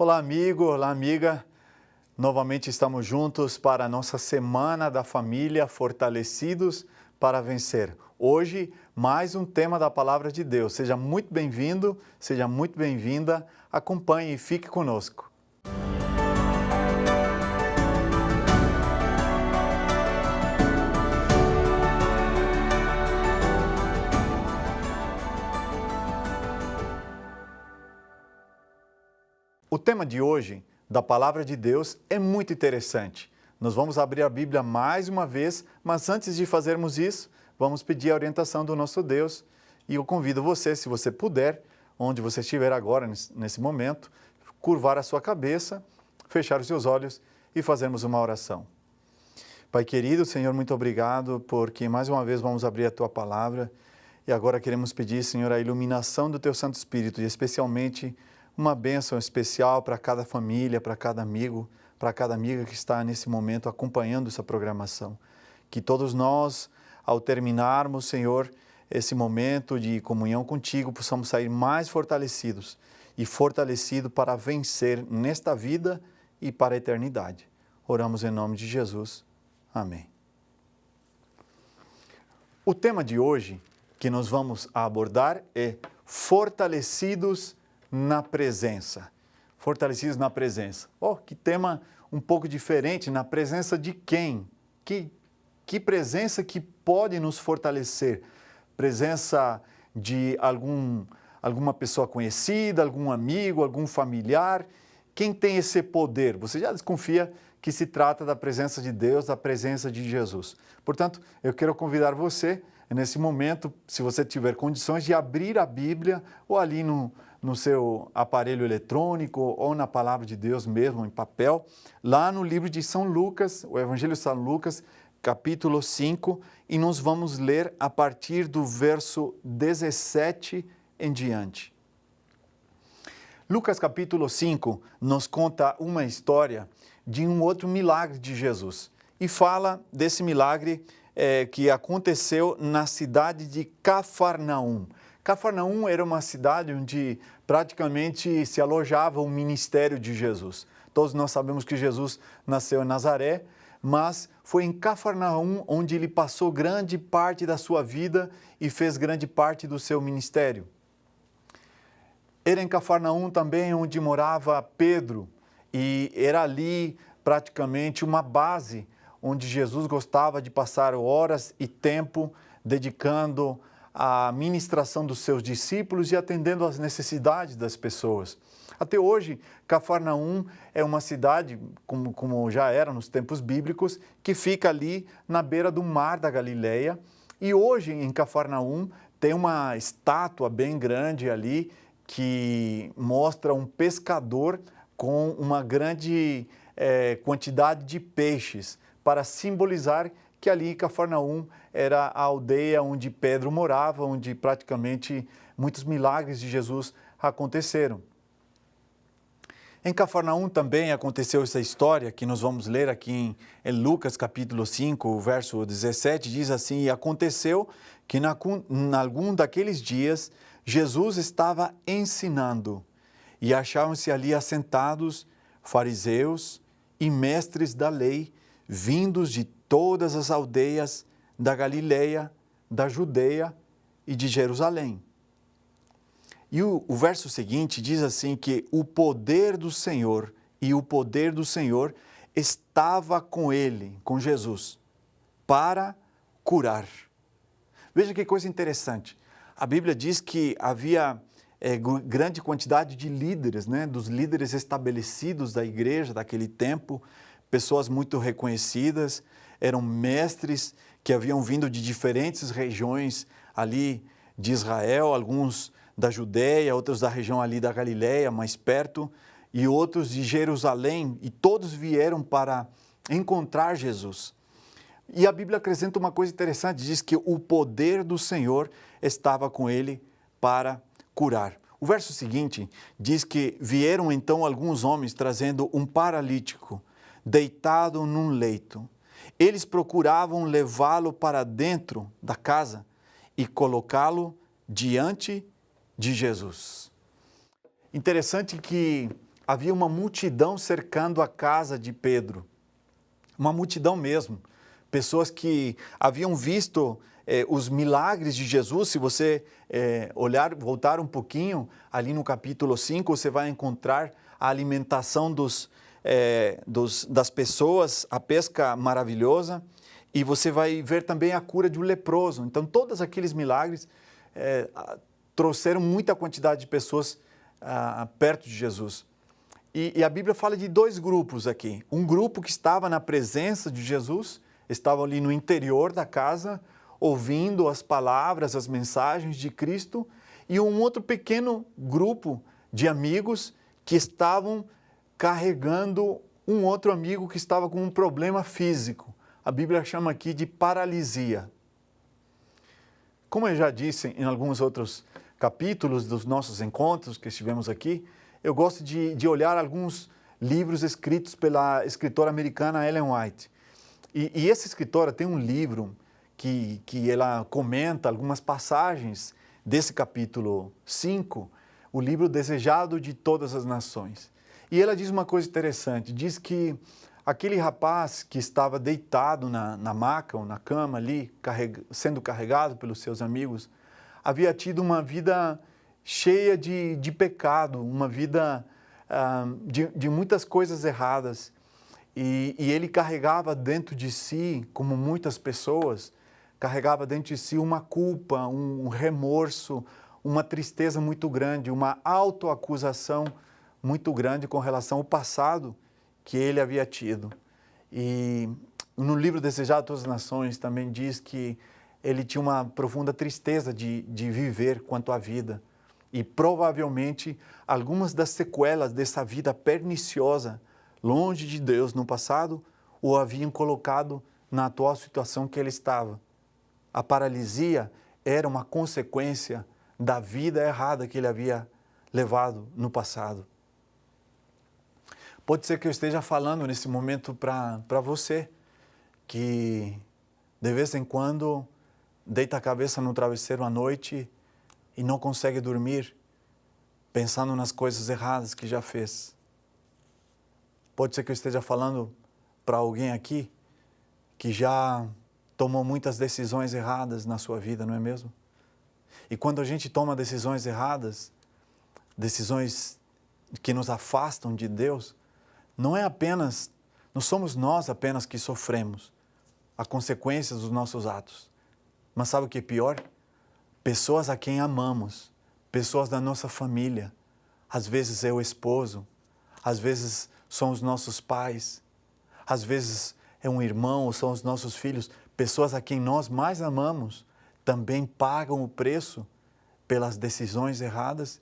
Olá, amigo, olá, amiga. Novamente estamos juntos para a nossa Semana da Família Fortalecidos para Vencer. Hoje, mais um tema da Palavra de Deus. Seja muito bem-vindo, seja muito bem-vinda. Acompanhe e fique conosco. O tema de hoje, da Palavra de Deus, é muito interessante. Nós vamos abrir a Bíblia mais uma vez, mas antes de fazermos isso, vamos pedir a orientação do nosso Deus. E eu convido você, se você puder, onde você estiver agora, nesse momento, curvar a sua cabeça, fechar os seus olhos e fazermos uma oração. Pai querido, Senhor, muito obrigado, porque mais uma vez vamos abrir a Tua Palavra. E agora queremos pedir, Senhor, a iluminação do Teu Santo Espírito, e especialmente uma bênção especial para cada família, para cada amigo, para cada amiga que está nesse momento acompanhando essa programação. Que todos nós, ao terminarmos, Senhor, esse momento de comunhão contigo, possamos sair mais fortalecidos e fortalecidos para vencer nesta vida e para a eternidade. Oramos em nome de Jesus. Amém. O tema de hoje que nós vamos abordar é fortalecidos na presença. Fortalecidos na presença. Oh, que tema um pouco diferente. Na presença de quem? Que presença que pode nos fortalecer? Presença de alguma pessoa conhecida, algum amigo, algum familiar? Quem tem esse poder? Você já desconfia que se trata da presença de Deus, da presença de Jesus. Portanto, eu quero convidar você, nesse momento, se você tiver condições, de abrir a Bíblia ou ali no seu aparelho eletrônico ou na Palavra de Deus mesmo, em papel, lá no livro de São Lucas, o Evangelho de São Lucas, capítulo 5, e nós vamos ler a partir do verso 17 em diante. Lucas capítulo 5 nos conta uma história de um outro milagre de Jesus e fala desse milagre que aconteceu na cidade de Cafarnaum. Cafarnaum era uma cidade onde praticamente se alojava o ministério de Jesus. Todos nós sabemos que Jesus nasceu em Nazaré, mas foi em Cafarnaum onde ele passou grande parte da sua vida e fez grande parte do seu ministério. Era em Cafarnaum também onde morava Pedro, e era ali praticamente uma base onde Jesus gostava de passar horas e tempo dedicando à ministração dos seus discípulos e atendendo às necessidades das pessoas. Até hoje, Cafarnaum é uma cidade, como já era nos tempos bíblicos, que fica ali na beira do mar da Galileia. E hoje, em Cafarnaum, tem uma estátua bem grande ali que mostra um pescador com uma grande quantidade de peixes, para simbolizar que ali em Cafarnaum era a aldeia onde Pedro morava, onde praticamente muitos milagres de Jesus aconteceram. Em Cafarnaum também aconteceu essa história que nós vamos ler aqui em Lucas capítulo 5, verso 17, diz assim: E aconteceu que em algum daqueles dias Jesus estava ensinando e achavam-se ali assentados fariseus e mestres da lei, vindos de todas as aldeias da Galileia, da Judeia e de Jerusalém. E o verso seguinte diz assim que o poder do Senhor estava com ele, com Jesus, para curar. Veja que coisa interessante. A Bíblia diz que havia grande quantidade de líderes, dos líderes estabelecidos da igreja daquele tempo, pessoas muito reconhecidas, eram mestres que haviam vindo de diferentes regiões ali de Israel, alguns da Judeia, outros da região ali da Galileia, mais perto, e outros de Jerusalém, e todos vieram para encontrar Jesus. E a Bíblia acrescenta uma coisa interessante, diz que o poder do Senhor estava com ele para curar. O verso seguinte diz que vieram então alguns homens trazendo um paralítico, deitado num leito. Eles procuravam levá-lo para dentro da casa e colocá-lo diante de Jesus. Interessante que havia uma multidão cercando a casa de Pedro. Uma multidão mesmo. Pessoas que haviam visto os milagres de Jesus. Se você voltar um pouquinho, ali no capítulo 5, você vai encontrar a alimentação das pessoas, a pesca maravilhosa, e você vai ver também a cura de um leproso. Então, todos aqueles milagres trouxeram muita quantidade de pessoas perto de Jesus. E a Bíblia fala de dois grupos aqui. Um grupo que estava na presença de Jesus, estava ali no interior da casa, ouvindo as palavras, as mensagens de Cristo, e um outro pequeno grupo de amigos que estavam carregando um outro amigo que estava com um problema físico. A Bíblia chama aqui de paralisia. Como eu já disse em alguns outros capítulos dos nossos encontros que estivemos aqui, eu gosto de olhar alguns livros escritos pela escritora americana Ellen White. E essa escritora tem um livro que ela comenta algumas passagens desse capítulo 5, o livro Desejado de Todas as Nações. E ela diz uma coisa interessante, diz que aquele rapaz que estava deitado na maca ou na cama ali, sendo carregado pelos seus amigos, havia tido uma vida cheia de pecado, uma vida de muitas coisas erradas. E ele carregava dentro de si, como muitas pessoas, carregava dentro de si uma culpa, um remorso, uma tristeza muito grande, uma autoacusação muito grande com relação ao passado que ele havia tido. E no livro Desejado de Todas as Nações também diz que ele tinha uma profunda tristeza de viver quanto à vida. E provavelmente algumas das sequelas dessa vida perniciosa, longe de Deus no passado, o haviam colocado na atual situação que ele estava. A paralisia era uma consequência da vida errada que ele havia levado no passado. Pode ser que eu esteja falando nesse momento para você, que de vez em quando deita a cabeça no travesseiro à noite e não consegue dormir, pensando nas coisas erradas que já fez. Pode ser que eu esteja falando para alguém aqui que já tomou muitas decisões erradas na sua vida, não é mesmo? E quando a gente toma decisões erradas, decisões que nos afastam de Deus, não somos nós apenas que sofremos as consequências dos nossos atos. Mas sabe o que é pior? Pessoas a quem amamos, pessoas da nossa família, às vezes é o esposo, às vezes são os nossos pais, às vezes é um irmão ou são os nossos filhos, pessoas a quem nós mais amamos, também pagam o preço pelas decisões erradas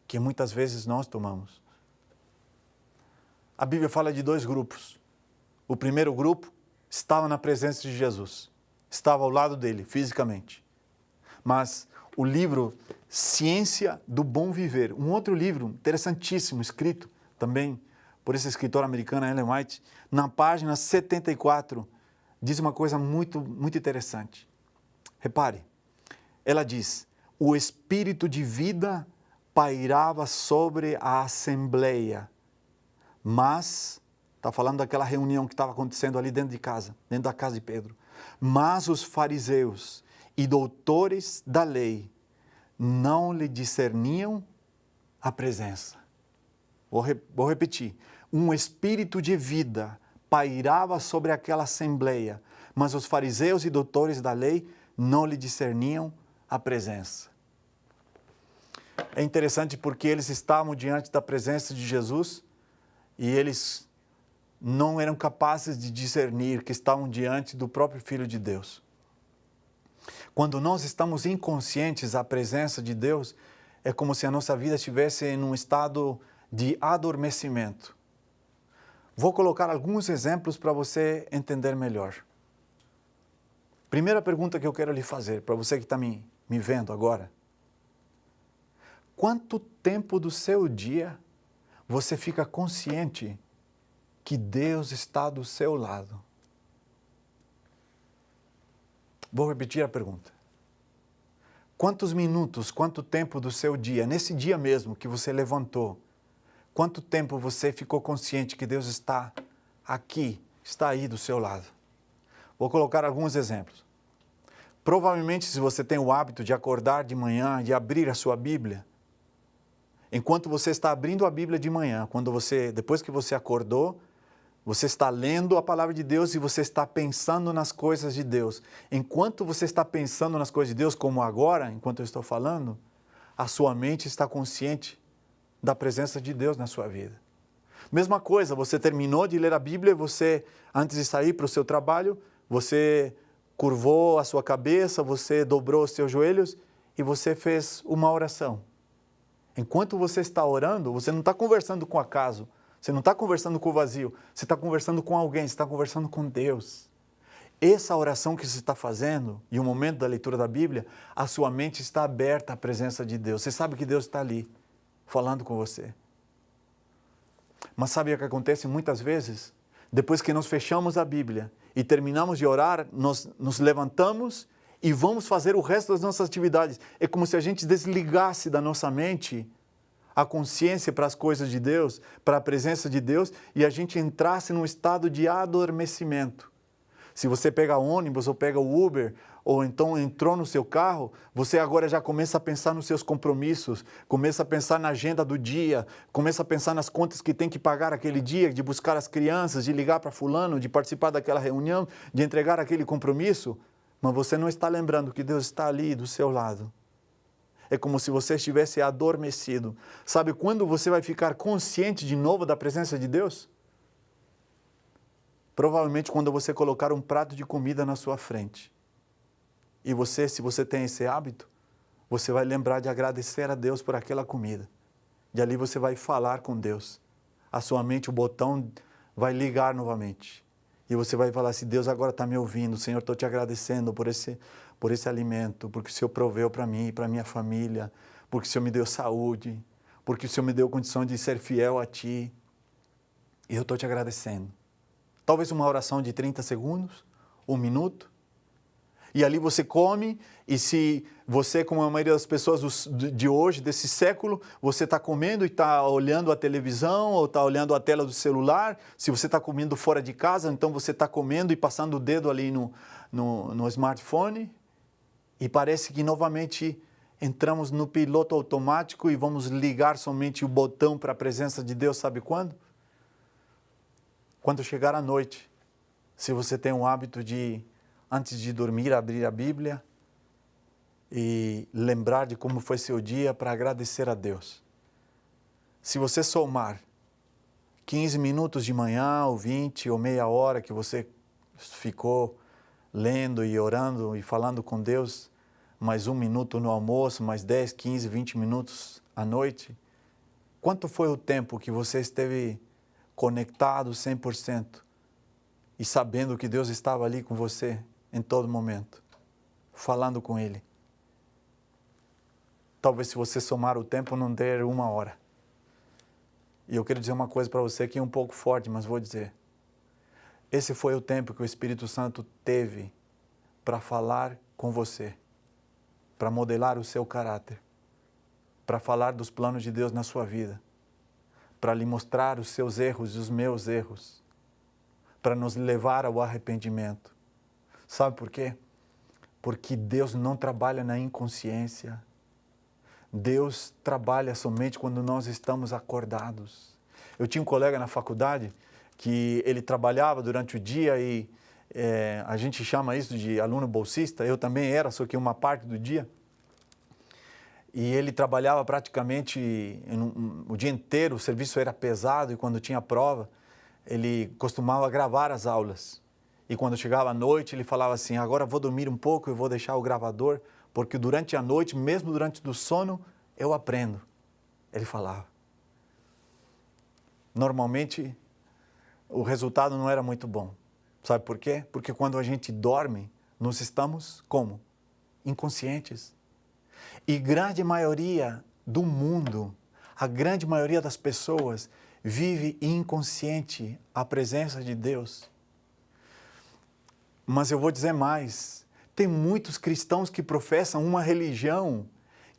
que muitas vezes nós tomamos. A Bíblia fala de dois grupos. O primeiro grupo estava na presença de Jesus, estava ao lado dele, fisicamente. Mas o livro Ciência do Bom Viver, um outro livro interessantíssimo, escrito também por essa escritora americana Ellen White, na página 74, diz uma coisa muito, muito interessante. Repare, ela diz, o espírito de vida pairava sobre a assembleia, mas, está falando daquela reunião que estava acontecendo ali dentro da casa de Pedro, mas os fariseus e doutores da lei não lhe discerniam a presença. Vou repetir. Um espírito de vida pairava sobre aquela assembleia, mas os fariseus e doutores da lei não lhe discerniam a presença. É interessante porque eles estavam diante da presença de Jesus e eles não eram capazes de discernir que estavam diante do próprio Filho de Deus. Quando nós estamos inconscientes à presença de Deus, é como se a nossa vida estivesse em um estado de adormecimento. Vou colocar alguns exemplos para você entender melhor. Primeira pergunta que eu quero lhe fazer, para você que está me vendo agora. Quanto tempo do seu dia você fica consciente que Deus está do seu lado? Vou repetir a pergunta. Quantos minutos, quanto tempo do seu dia, nesse dia mesmo que você levantou, Quanto tempo você ficou consciente que Deus está aqui, está aí do seu lado? Vou colocar alguns exemplos. Provavelmente, se você tem o hábito de acordar de manhã e abrir a sua Bíblia, enquanto você está abrindo a Bíblia de manhã, depois que você acordou, você está lendo a palavra de Deus e você está pensando nas coisas de Deus. Enquanto você está pensando nas coisas de Deus, como agora, enquanto eu estou falando, a sua mente está consciente da presença de Deus na sua vida. Mesma coisa, você terminou de ler a Bíblia, você, antes de sair para o seu trabalho, você curvou a sua cabeça, você dobrou os seus joelhos e você fez uma oração. Enquanto você está orando, você não está conversando com o acaso, você não está conversando com o vazio, você está conversando com alguém, você está conversando com Deus. Essa oração que você está fazendo, e o momento da leitura da Bíblia, a sua mente está aberta à presença de Deus. Você sabe que Deus está ali, falando com você. Mas sabe o que acontece muitas vezes? Depois que nós fechamos a Bíblia e terminamos de orar, nós nos levantamos e vamos fazer o resto das nossas atividades. É como se a gente desligasse da nossa mente a consciência para as coisas de Deus, para a presença de Deus, e a gente entrasse num estado de adormecimento. Se você pega ônibus ou pega o Uber, ou então entrou no seu carro, você agora já começa a pensar nos seus compromissos, começa a pensar na agenda do dia, começa a pensar nas contas que tem que pagar aquele dia, de buscar as crianças, de ligar para fulano, de participar daquela reunião, de entregar aquele compromisso, mas você não está lembrando que Deus está ali do seu lado. É como se você estivesse adormecido. Sabe quando você vai ficar consciente de novo da presença de Deus? Provavelmente quando você colocar um prato de comida na sua frente. E você, se você tem esse hábito, você vai lembrar de agradecer a Deus por aquela comida. E ali você vai falar com Deus. A sua mente, o botão vai ligar novamente. E você vai falar assim, Deus agora está me ouvindo, Senhor, estou te agradecendo por esse alimento, porque o Senhor proveu para mim e para minha família, porque o Senhor me deu saúde, porque o Senhor me deu condição de ser fiel a Ti. E eu estou te agradecendo. Talvez uma oração de 30 segundos, 1 minuto. E ali você come, e se você, como a maioria das pessoas de hoje, desse século, você está comendo e está olhando a televisão, ou está olhando a tela do celular, se você está comendo fora de casa, então você está comendo e passando o dedo ali no smartphone, e parece que novamente entramos no piloto automático e vamos ligar somente o botão para a presença de Deus, sabe quando? Quando chegar a noite, se você tem o hábito de, antes de dormir, abrir a Bíblia e lembrar de como foi seu dia para agradecer a Deus. Se você somar 15 minutos de manhã, ou 20, ou meia hora que você ficou lendo e orando e falando com Deus, mais 1 minuto no almoço, mais 10, 15, 20 minutos à noite, quanto foi o tempo que você esteve conectado 100% e sabendo que Deus estava ali com você em todo momento, falando com Ele? Talvez se você somar o tempo não der 1 hora. E eu quero dizer uma coisa para você que é um pouco forte, mas vou dizer. Esse foi o tempo que o Espírito Santo teve para falar com você, para modelar o seu caráter, para falar dos planos de Deus na sua vida, para lhe mostrar os seus erros e os meus erros, para nos levar ao arrependimento. Sabe por quê? Porque Deus não trabalha na inconsciência. Deus trabalha somente quando nós estamos acordados. Eu tinha um colega na faculdade que ele trabalhava durante o dia e a gente chama isso de aluno bolsista. Eu também era, só que uma parte do dia. E ele trabalhava praticamente o dia inteiro, o serviço era pesado e quando tinha prova, ele costumava gravar as aulas. E quando chegava à noite, ele falava assim, agora vou dormir um pouco e vou deixar o gravador, porque durante a noite, mesmo durante o sono, eu aprendo. Ele falava. Normalmente, o resultado não era muito bom. Sabe por quê? Porque quando a gente dorme, nós estamos como? Inconscientes. E grande maioria do mundo, a grande maioria das pessoas, vive inconsciente à presença de Deus. Mas eu vou dizer mais, tem muitos cristãos que professam uma religião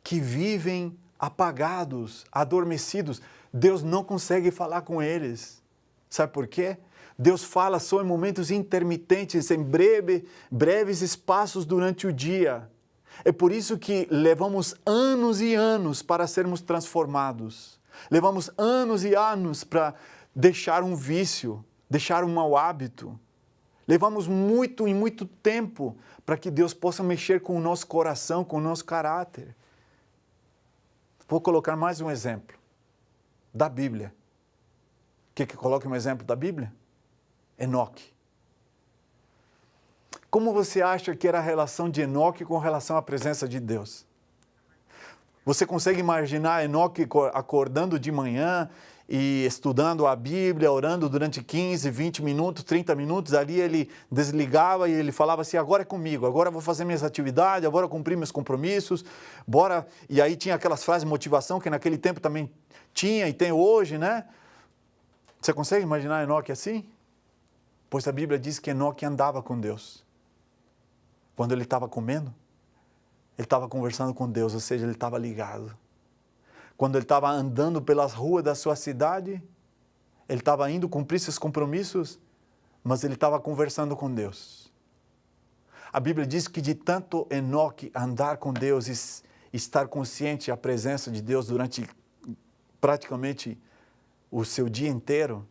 que vivem apagados, adormecidos. Deus não consegue falar com eles. Sabe por quê? Deus fala só em momentos intermitentes, em breves espaços durante o dia. É por isso que levamos anos e anos para sermos transformados. Levamos anos e anos para deixar um vício, deixar um mau hábito. Levamos muito e muito tempo para que Deus possa mexer com o nosso coração, com o nosso caráter. Vou colocar mais um exemplo da Bíblia. Quer que coloque um exemplo da Bíblia? Enoque. Como você acha que era a relação de Enoque com relação à presença de Deus? Você consegue imaginar Enoque acordando de manhã e estudando a Bíblia, orando durante 15, 20 minutos, 30 minutos, ali ele desligava e ele falava assim, agora é comigo, agora eu vou fazer minhas atividades, agora eu cumprir meus compromissos, bora. E aí tinha aquelas frases de motivação que naquele tempo também tinha e tem hoje, né? Você consegue imaginar Enoque assim? Pois a Bíblia diz que Enoque andava com Deus. Quando ele estava comendo, ele estava conversando com Deus, ou seja, ele estava ligado. Quando ele estava andando pelas ruas da sua cidade, ele estava indo cumprir seus compromissos, mas ele estava conversando com Deus. A Bíblia diz que de tanto Enoque andar com Deus e estar consciente da presença de Deus durante praticamente o seu dia inteiro,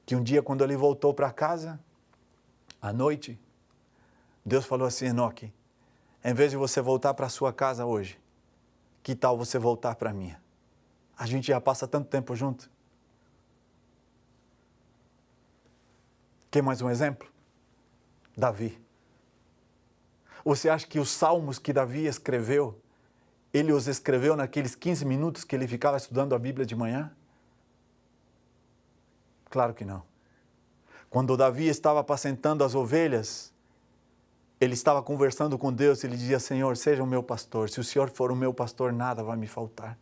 que um dia quando ele voltou para casa, à noite, Deus falou assim, Enoque, em vez de você voltar para a sua casa hoje, que tal você voltar para a minha? A gente já passa tanto tempo junto. Quer mais um exemplo? Davi. Você acha que os salmos que Davi escreveu, ele os escreveu naqueles 15 minutos que ele ficava estudando a Bíblia de manhã? Claro que não. Quando Davi estava apacentando as ovelhas, ele estava conversando com Deus, ele dizia, Senhor, seja o meu pastor, se o Senhor for o meu pastor, nada vai me faltar.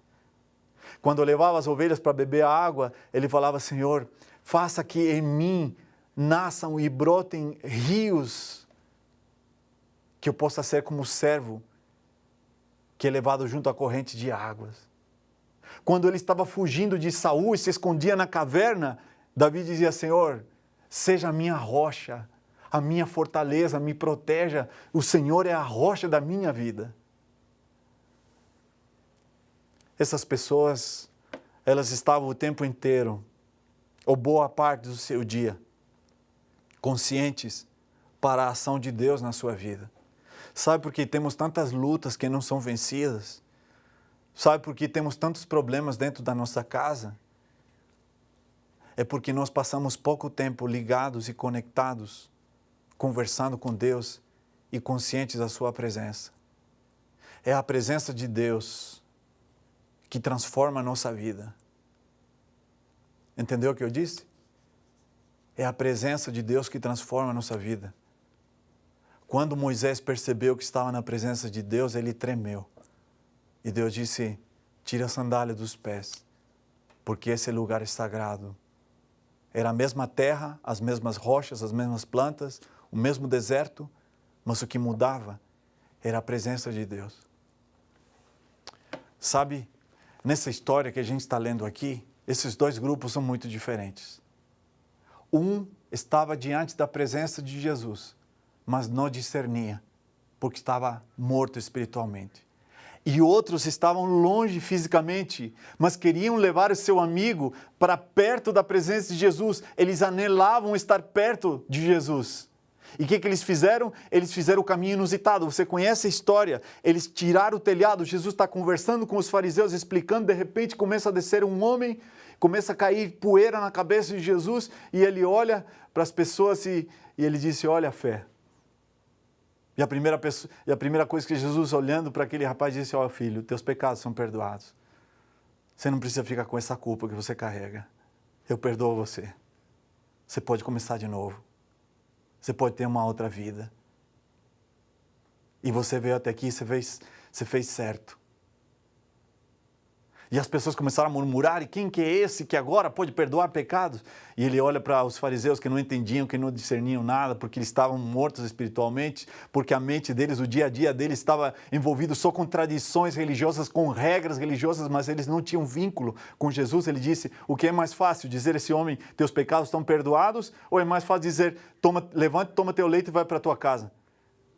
Quando eu levava as ovelhas para beber a água, ele falava, Senhor, faça que em mim nasçam e brotem rios, que eu possa ser como o servo que é levado junto à corrente de águas. Quando ele estava fugindo de Saul e se escondia na caverna, Davi dizia, Senhor, seja a minha rocha, a minha fortaleza, me proteja, o Senhor é a rocha da minha vida. Essas pessoas, elas estavam o tempo inteiro, ou boa parte do seu dia, conscientes para a ação de Deus na sua vida. Sabe por que temos tantas lutas que não são vencidas? Sabe por que temos tantos problemas dentro da nossa casa? É porque nós passamos pouco tempo ligados e conectados, conversando com Deus e conscientes da sua presença. É a presença de Deus que transforma a nossa vida. Entendeu o que eu disse? É a presença de Deus que transforma a nossa vida. Quando Moisés percebeu que estava na presença de Deus, ele tremeu. E Deus disse, tira a sandália dos pés, porque esse lugar é sagrado. Era a mesma terra, as mesmas rochas, as mesmas plantas, o mesmo deserto, mas o que mudava era a presença de Deus. Sabe, nessa história que a gente está lendo aqui, esses dois grupos são muito diferentes. Um estava diante da presença de Jesus, mas não discernia, porque estava morto espiritualmente. E outros estavam longe fisicamente, mas queriam levar o seu amigo para perto da presença de Jesus. Eles anelavam estar perto de Jesus. E o que eles fizeram? Eles fizeram o caminho inusitado. Você conhece a história? Eles tiraram o telhado. Jesus está conversando com os fariseus, explicando. De repente começa a descer um homem, começa a cair poeira na cabeça de Jesus. E ele olha para as pessoas e ele disse, olha a fé. E a primeira coisa que Jesus, olhando para aquele rapaz, disse, ó filho, teus pecados são perdoados. Você não precisa ficar com essa culpa que você carrega. Eu perdoo você. Você pode começar de novo. Você pode ter uma outra vida. E você veio até aqui, você fez certo. E as pessoas começaram a murmurar, e quem que é esse que agora pode perdoar pecados? E ele olha para os fariseus que não entendiam, que não discerniam nada, porque eles estavam mortos espiritualmente, porque a mente deles, o dia a dia deles estava envolvido só com tradições religiosas, com regras religiosas, mas eles não tinham vínculo com Jesus. Ele disse, o que é mais fácil, dizer a esse homem, teus pecados estão perdoados? Ou é mais fácil dizer, levante, toma teu leito e vai para a tua casa?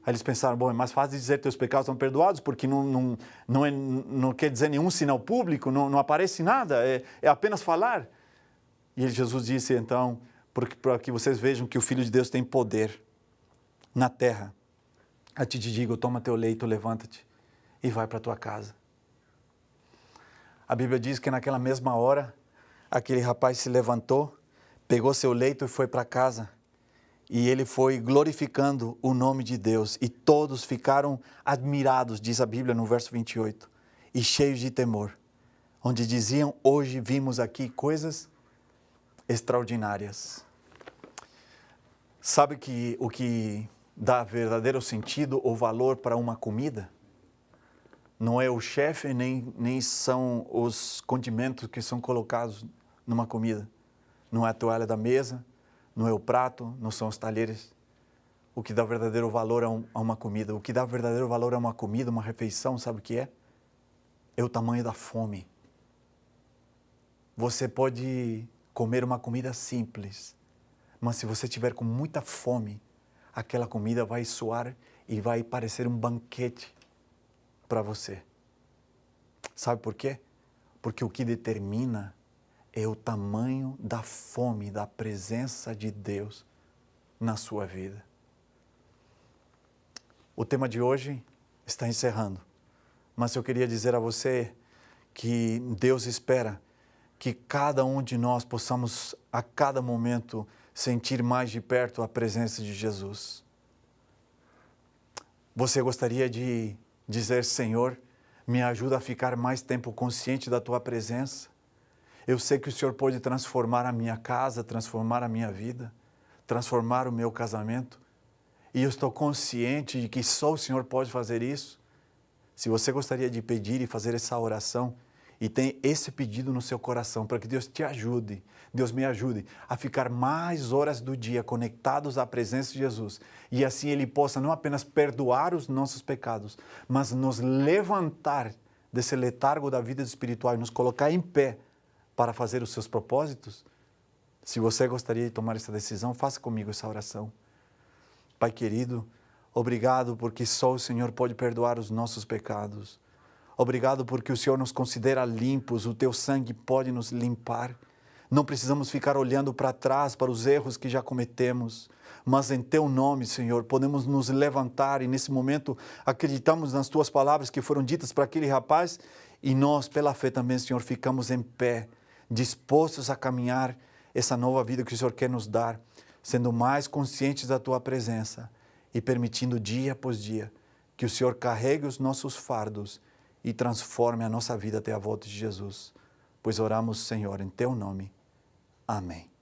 Aí eles pensaram, bom, é mais fácil dizer que teus pecados estão perdoados, porque não quer dizer nenhum sinal público, não aparece nada, é apenas falar. E Jesus disse, então, para que vocês vejam que o Filho de Deus tem poder na terra, a ti te digo, toma teu leito, levanta-te e vai para a tua casa. A Bíblia diz que naquela mesma hora, aquele rapaz se levantou, pegou seu leito e foi para casa. E ele foi glorificando o nome de Deus. E todos ficaram admirados, diz a Bíblia no verso 28, e cheios de temor, onde diziam, hoje vimos aqui coisas extraordinárias. Sabe que o que dá verdadeiro sentido ou valor para uma comida? Não é o chefe, nem são os condimentos que são colocados numa comida. Não é a toalha da mesa, não é o prato, não são os talheres. O que dá verdadeiro valor a uma comida. O que dá verdadeiro valor a uma comida, uma refeição, sabe o que é? É o tamanho da fome. Você pode comer uma comida simples, mas se você tiver com muita fome, aquela comida vai soar e vai parecer um banquete para você. Sabe por quê? Porque o que determina é o tamanho da fome, da presença de Deus na sua vida. O tema de hoje está encerrando, mas eu queria dizer a você que Deus espera que cada um de nós possamos a cada momento sentir mais de perto a presença de Jesus. Você gostaria de dizer, Senhor, me ajuda a ficar mais tempo consciente da Tua presença? Eu sei que o Senhor pode transformar a minha casa, transformar a minha vida, transformar o meu casamento. E eu estou consciente de que só o Senhor pode fazer isso. Se você gostaria de pedir e fazer essa oração, e tem esse pedido no seu coração, para que Deus te ajude, Deus me ajude a ficar mais horas do dia conectados à presença de Jesus. E assim Ele possa não apenas perdoar os nossos pecados, mas nos levantar desse letargo da vida espiritual e nos colocar em pé para fazer os seus propósitos. Se você gostaria de tomar essa decisão, faça comigo essa oração. Pai querido, obrigado porque só o Senhor pode perdoar os nossos pecados. Obrigado porque o Senhor nos considera limpos, o Teu sangue pode nos limpar. Não precisamos ficar olhando para trás, para os erros que já cometemos, mas em Teu nome, Senhor, podemos nos levantar e nesse momento acreditamos nas Tuas palavras que foram ditas para aquele rapaz e nós, pela fé também, Senhor, ficamos em pé, dispostos a caminhar essa nova vida que o Senhor quer nos dar, sendo mais conscientes da Tua presença e permitindo dia após dia que o Senhor carregue os nossos fardos e transforme a nossa vida até a volta de Jesus. Pois oramos, Senhor, em Teu nome. Amém.